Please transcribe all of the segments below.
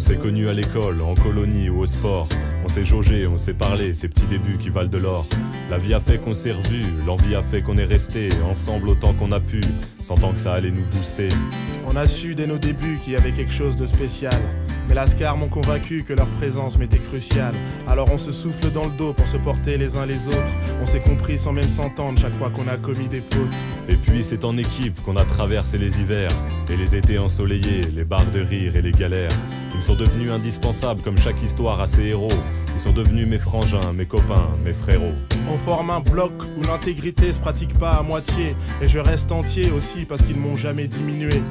s'est connus à l'école, en colonie ou au sport. On s'est jaugé, on s'est parlé, ces petits débuts qui valent de l'or. La vie a fait qu'on s'est revus, l'envie a fait qu'on est resté ensemble autant qu'on a pu, sentant que ça allait nous booster. On a su dès nos débuts qu'il y avait quelque chose de spécial. Mais Lascar m'ont convaincu que leur présence m'était cruciale. Alors on se souffle dans le dos pour se porter les uns les autres. On s'est compris sans même s'entendre chaque fois qu'on a commis des fautes. Et puis c'est en équipe qu'on a traversé les hivers et les étés ensoleillés, les barres de rire et les galères. Ils me sont devenus indispensables comme chaque histoire a ses héros. Ils sont devenus mes frangins, mes copains, mes frérots. On forme un bloc où l'intégrité se pratique pas à moitié. Et je reste entier aussi parce qu'ils m'ont jamais diminué.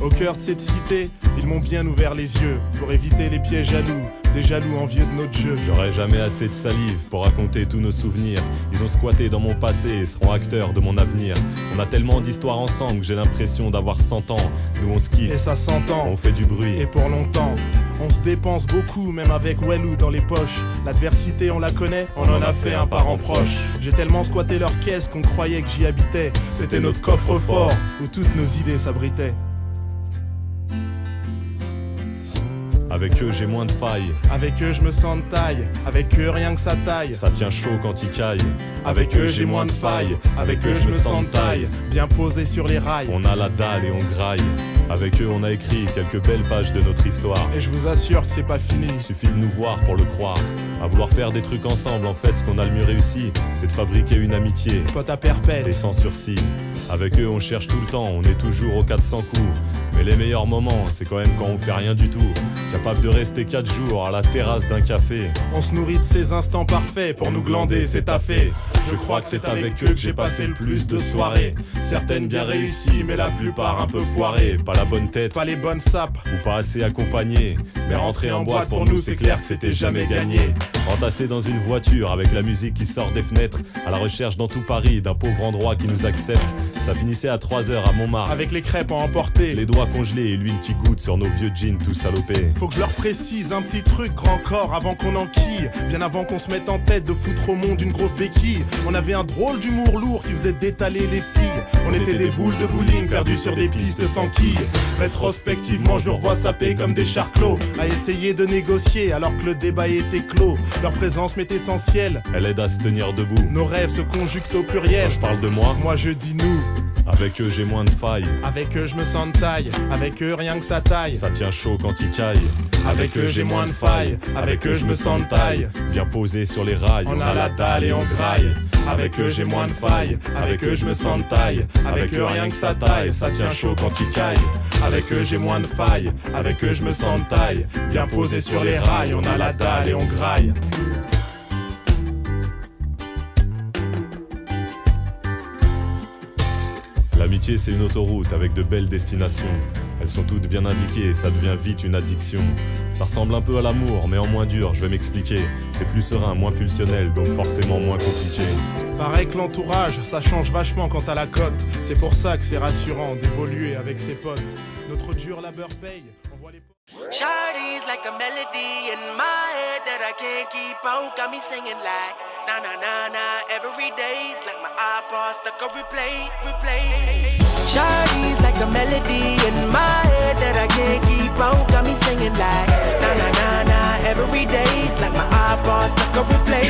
Au cœur de cette cité, ils m'ont bien ouvert les yeux pour éviter les pieds jaloux, des jaloux envieux de notre jeu. J'aurai jamais assez de salive pour raconter tous nos souvenirs. Ils ont squatté dans mon passé et seront acteurs de mon avenir. On a tellement d'histoires ensemble que j'ai l'impression d'avoir 100 ans. Nous on se kiffe, et ça s'entend, on fait du bruit, et pour longtemps. On se dépense beaucoup, même avec Wellou dans les poches. L'adversité on la connaît, on en a fait un parent proche. J'ai tellement squatté leur caisse qu'on croyait que j'y habitais. C'était notre coffre-fort où toutes nos idées s'abritaient. Avec eux j'ai moins de failles. Avec eux je me sens de taille. Avec eux rien que ça taille. Ça tient chaud quand ils caillent. Avec eux j'ai moins de failles. Avec eux je me sens de taille. Bien posé sur les rails. On a la dalle et on graille. Avec eux on a écrit quelques belles pages de notre histoire. Et je vous assure que c'est pas fini. Il suffit de nous voir pour le croire. À vouloir faire des trucs ensemble, en fait ce qu'on a le mieux réussi, c'est de fabriquer une amitié. Pote à perpète. Et sans sursis. Avec eux on cherche tout le temps, on est toujours aux 400 coups. Mais les meilleurs moments, c'est quand même quand on fait rien du tout. Capable de rester 4 jours à la terrasse d'un café. On se nourrit de ces instants parfaits. Pour nous glander, c'est taffé. Je crois que c'est avec eux que j'ai passé le plus de soirées. Certaines bien réussies, mais la plupart un peu foirées. Pas la bonne tête, pas les bonnes sapes, ou pas assez accompagné. Mais rentrer en boîte pour nous, c'est clair que c'était jamais gagné. Entassé dans une voiture avec la musique qui sort des fenêtres, à la recherche dans tout Paris d'un pauvre endroit qui nous accepte. Ça finissait à 3h à Montmartre, avec les crêpes à emporter, les doigts congelés et l'huile qui goûte sur nos vieux jeans tout salopés. Faut que je leur précise un petit truc grand corps avant qu'on enquille. Bien avant qu'on se mette en tête de foutre au monde une grosse béquille. On avait un drôle d'humour lourd qui faisait détaler les filles. On était des boules de bowling perdues sur des pistes sans quilles. Rétrospectivement je nous revois saper comme des charclos, à essayer de négocier alors que le débat était clos. Leur présence m'est essentielle, elle aide à se tenir debout. Nos rêves se conjuguent au pluriel. Quand je parle de moi je dis nous. Avec eux j'ai moins de failles. Avec eux je me sens de taille. Avec eux rien que ça taille. Ça tient chaud quand ils caillent. Avec eux j'ai moins de failles. Avec eux je me sens de taille. Bien posé sur les rails. On a la dalle et on graille. Avec eux j'ai moins de failles. Avec eux je me sens de taille. Avec eux rien que ça taille. Ça tient chaud quand ils caillent. Avec eux j'ai moins de failles. Avec eux je me sens de taille. Bien posé sur les rails. On a la dalle et on graille. L'amitié c'est une autoroute avec de belles destinations. Elles sont toutes bien indiquées, ça devient vite une addiction. Ça ressemble un peu à l'amour, mais en moins dur, je vais m'expliquer. C'est plus serein, moins pulsionnel, donc forcément moins compliqué. Pareil que l'entourage, ça change vachement quant à la cote. C'est pour ça que c'est rassurant d'évoluer avec ses potes. Notre dur labeur paye, on voit les... Shawty's like a melody in my head that I can't keep out. Got me singing like na na na na every day's like my iPod stuck on replay. Shawty's like a melody in my head that I can't keep out. Got me singing like na na na na every day's like my iPod stuck on replay.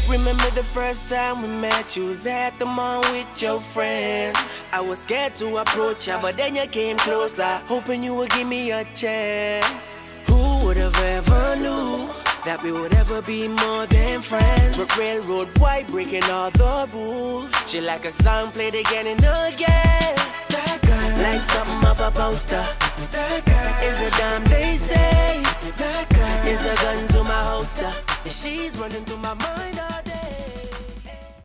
Remember the first time we met, you was at the mall with your friends. I was scared to approach ya, but then you came closer, hoping you would give me a chance. Who would have ever knew that we would ever be more than friends? But railroad white breaking all the rules. She like a song played again and again. That girl, like something off a poster. That girl is a dime they say. That girl is a gun to my holster. And she's running through my mind all day.